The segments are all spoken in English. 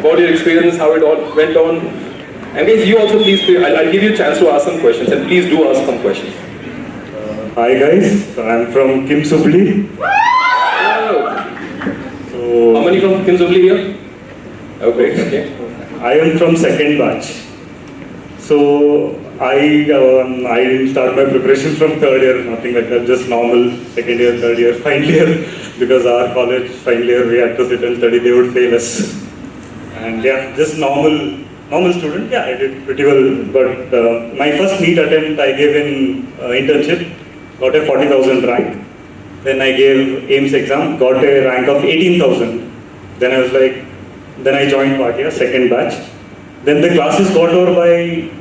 about your experience, how it all went on. And guys, you also please, I'll give you a chance to ask some questions, and please do ask some questions. Hi guys, I'm from Kim Supli. So, how many from Kim Supli here? Okay. I am from second batch. So I didn't start my preparation from third year, nothing like that, just normal second year, third year, final year, because our college final year we had to sit and study, they would fail us. And yeah, just normal student, yeah, I did pretty well. But my first NEET attempt I gave in internship, got a 40,000 rank. Then I gave AIMS exam, got a rank of 18,000. Then I joined Bhatia, second batch. Then the classes got over by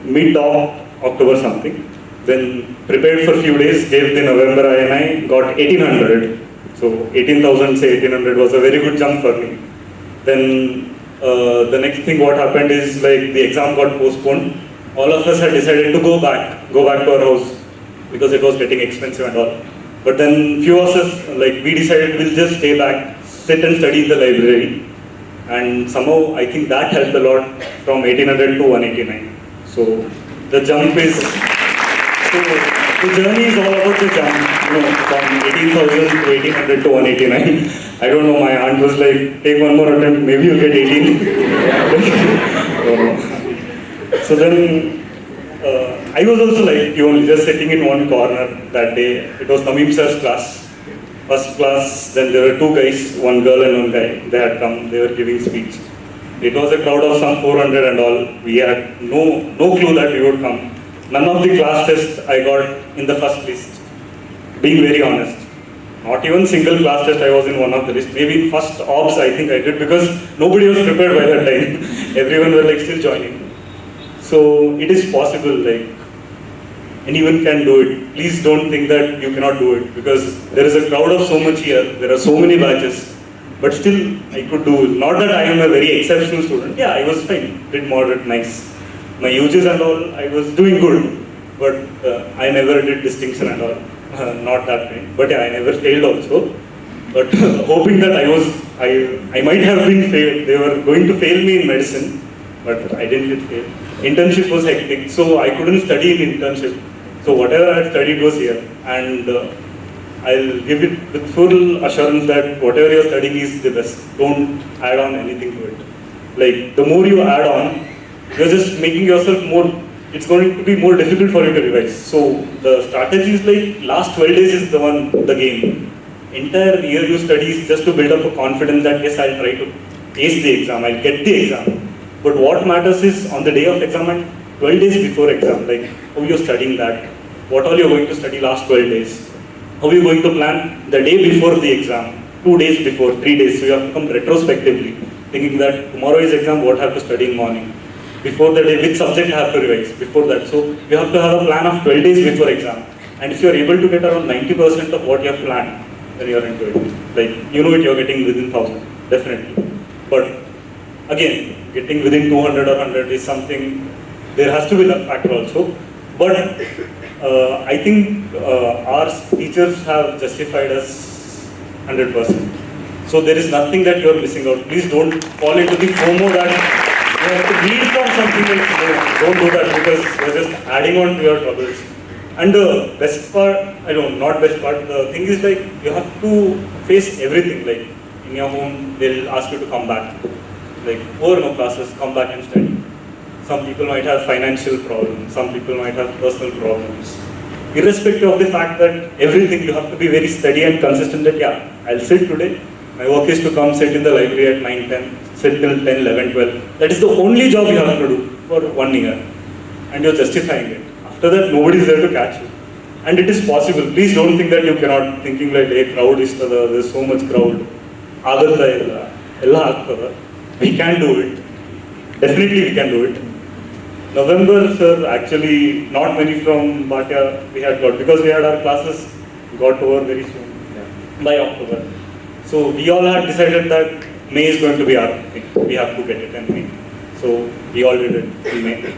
mid of October something. Then prepared for a few days, gave the November INI, got 1800. So 18,000 say 1800 was a very good jump for me. Then the next thing what happened is like the exam got postponed. All of us had decided to go back to our house because it was getting expensive and all. But then few of us, like we decided we'll just stay back, sit and study in the library. And somehow I think that helped a lot from 1800 to 189. So the jump is, so the journey is all about the jump, from 18,000 to 1800 to 189. I don't know, my aunt was like, take one more attempt, maybe you get 18. So then I was also like, only just sitting in one corner that day. It was Tamim sir's class. First class, then there were two guys, one girl and one guy. They had come, they were giving speech. It was a crowd of some 400 and all. We had no clue that we would come. None of the class tests I got in the first list, being very honest. Not even single class test I was in one of the list. Maybe in first ops I think I did because nobody was prepared by that time. Everyone was like still joining. So it is possible, like anyone can do it. Please don't think that you cannot do it because there is a crowd of so much here. There are so many batches, but still I could do it. Not that I am a very exceptional student. Yeah, I was fine. Did moderate, nice. My UGs and all, I was doing good, but I never did distinction and all. Not that way. But yeah, I never failed also. But hoping that I might have been failed. They were going to fail me in medicine, but I didn't get failed. Internship was hectic, so I couldn't study in internship. So whatever I had studied was here, and I'll give it with full assurance that whatever you're studying is the best. Don't add on anything to it. Like the more you add on, you're just making yourself more, it's going to be more difficult for you to revise. So the strategy is like last 12 days is the game. Entire year you study is just to build up a confidence that yes, I'll try to ace the exam, I'll get the exam. But what matters is on the day of exam and 12 days before exam, like how you're studying that, what all you're going to study last 12 days, how you're going to plan the day before the exam, 2 days before, 3 days, so you have to come retrospectively, thinking that tomorrow is exam, what I have to study in morning, before the day, which subject I have to revise, before that. So you have to have a plan of 12 days before exam. And if you're able to get around 90% of what you have planned, then you're into it. Like, you know it, you're getting within 1000, definitely. But again, getting within 200 or 100 is something, there has to be that factor also. But I think our teachers have justified us 100%. So there is nothing that you are missing out. Please don't fall into the FOMO that you have to read from something else. No, don't do that because you're just adding on to your troubles. And the best part, not best part, the thing is like you have to face everything. Like in your home, they'll ask you to come back. Like, no classes, come back and study. Some people might have financial problems, some people might have personal problems. Irrespective of the fact that everything, you have to be very steady and consistent that, yeah, I'll sit today. My work is to come sit in the library at 9, 10, sit till 10, 11, 12. That is the only job you have to do for 1 year. And you're justifying it. After that, nobody is there to catch you. And it is possible. Please don't think that you cannot, thinking like, hey, crowd is there's so much crowd. We can do it. Definitely we can do it. November, sir, actually not many from Bhatia we had got because we had our classes got over very soon, by October. So we all had decided that May is going to be our thing. We have to get it in May. So we all did it in May.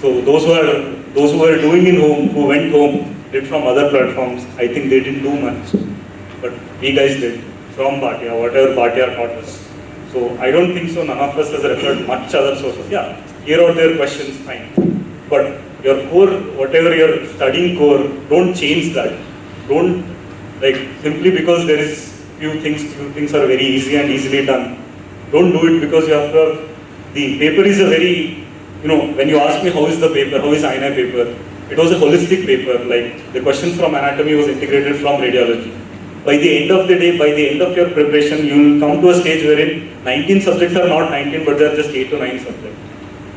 So those who were doing in home, who went home, did from other platforms, I think they didn't do much. But we guys did from Bhatia, whatever Bhatia taught us. So So I don't think so. None of us has referred much other sources. Yeah, here or there questions, fine. But your core, whatever your studying core, don't change that. Don't, like, simply because there is few things are very easy and easily done. Don't do it because you have to have, the paper is a very, when you ask me how is the paper, how is INI paper, it was a holistic paper, like the questions from anatomy was integrated from radiology. By the end of the day, by the end of your preparation, you will come to a stage wherein 19 subjects are not 19, but there are just 8 to 9 subjects.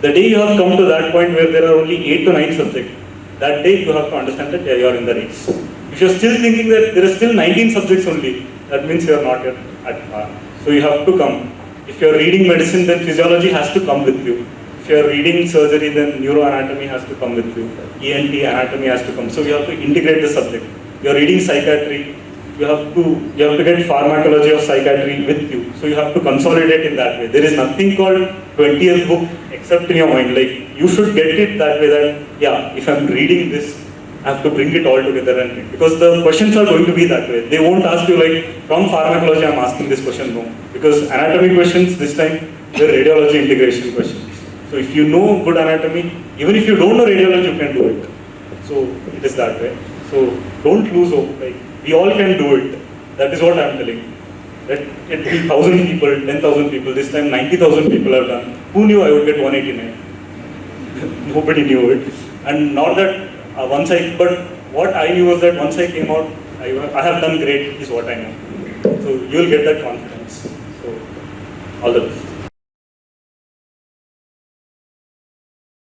The day you have come to that point where there are only 8 to 9 subjects, that day you have to understand that you are in the race. If you are still thinking that there are still 19 subjects only, that means you are not yet at par. So you have to come. If you are reading medicine, then physiology has to come with you. If you are reading surgery, then neuroanatomy has to come with you. ENT anatomy has to come. So you have to integrate the subject. You are reading psychiatry, you have to get pharmacology of psychiatry with you. So you have to consolidate in that way. There is nothing called 20th book except in your mind. Like, you should get it that way that, yeah, if I'm reading this, I have to bring it all together and read. Because the questions are going to be that way. They won't ask you like, from pharmacology I'm asking this question, no. Because anatomy questions this time, they're radiology integration questions. So if you know good anatomy, even if you don't know radiology, you can do it. So it is that way. So don't lose hope. Like, we all can do it. That is what I'm telling you. Let it be 1,000 people, 10,000 people. This time 90,000 people have done. Who knew I would get 189? Nobody knew it. And not that but what I knew was that once I came out, I have done great is what I know. So you will get that confidence. So all the best.